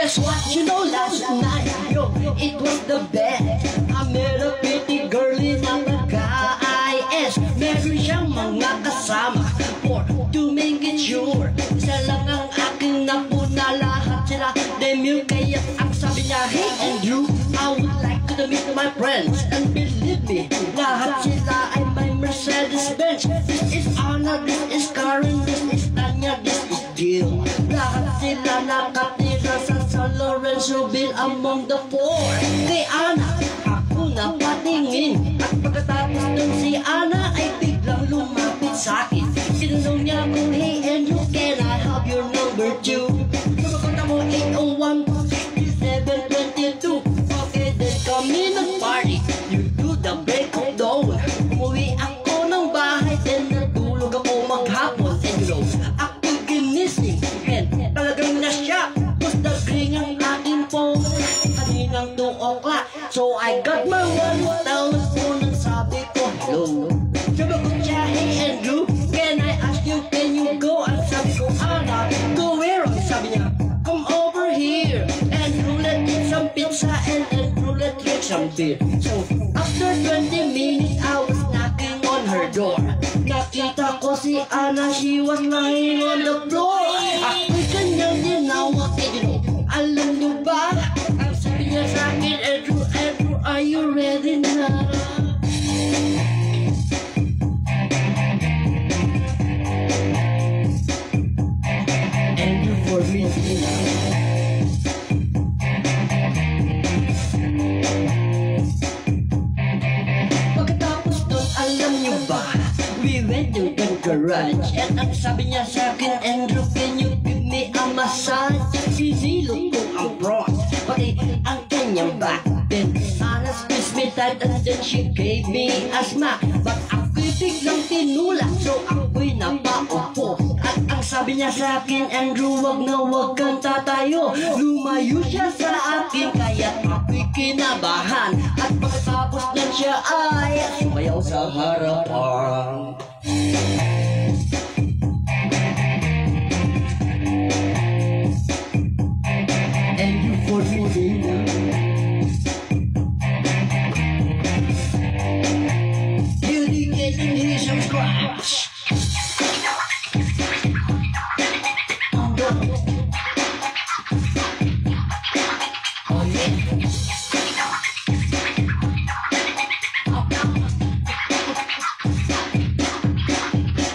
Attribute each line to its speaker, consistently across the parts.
Speaker 1: Guess what, you know, last night, yo, it was the best. I met a pretty girlie na taga-IS. Meron siyang mga kasama for to make it sure. Isa lang ang aking napuna, lahat sila demure. Kaya ang sabi niya, hey Andrew, I would like to meet my friends. And believe me, lahat sila ay may Mercedes-Benz. This is Anna, this is Karen, this is Tanya, this is Jill. Lahat sila nakatira sa San Lorenzo-ville among the four. Kay Ana, ako napatingin. At pagkatapos nun si Ana ay biglang lumapit sa'kin. Tinanong niya kung, hey Andrew, can I have your number two? Sumagot ako 801-6722. Okay, then kami nag-party. You do the break of dawn. Umuwi ako ng bahay, then natulog ako maghapon. And you know, ako ginising. And talagang na-shock. Tapos nag-ring ang aking phone. Kaninang 2 o'clock. So I got my 1,000 phone. Ang sabi ko, hello. Sumagot siya, hey Andrew, can I ask you, can you go? Ang sabi ko, Ana, go where? Ang sabi niya, come over here. And let's eat some pizza and let's drink some beer. So after 20 minutes, I was knocking on her door. Nakita ko si Ana, she was lying on the floor. Ako'y kanyang tinawag, and you know, alam niyo ba? Ang sabi niya sa akin, Andrew, are you ready na? Andrew for me, pagkatapos doon, alam niyo ba? We went to the garage. And ang sabi niya sa akin, Andrew, can you give me a massage? Sinilog ko ang front, pati ang kanyang back. Then Ana squeezed me tight and then she gave me a smack. But ako'y biglang tinulak, so ako'y napaupo. At ang sabi niya sa akin, Andrew, wag na wag kang tatayo. Lumayo siya sa akin, kaya ako'y kinabahan. At pagkatapos nun siya ay sumayaw sa harapan. And you for me now. Beauty getting here some scratch. Oh yeah.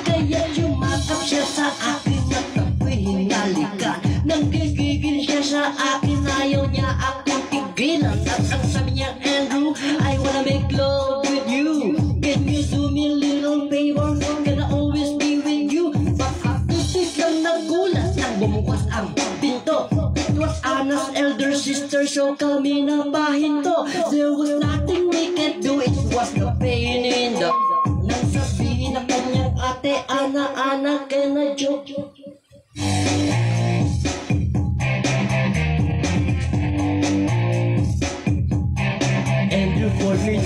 Speaker 1: Kaya yumakap siya sa akin at ako'y hinalikan. Nang gigigil siya sa akin, ayaw niya akong tigilan. At ang sabi niya, Andrew, I wanna make love with you. Can you do me a little favor? Can I always be with you? But ako biglang nagulat nang bumukas ang pinto. It was Ana's elder sister, so kami na pahinto. There was nothing we can do, it was the pain in the... Nang sabihin na kanyang ate, Ana, can I joke? Andrew for me,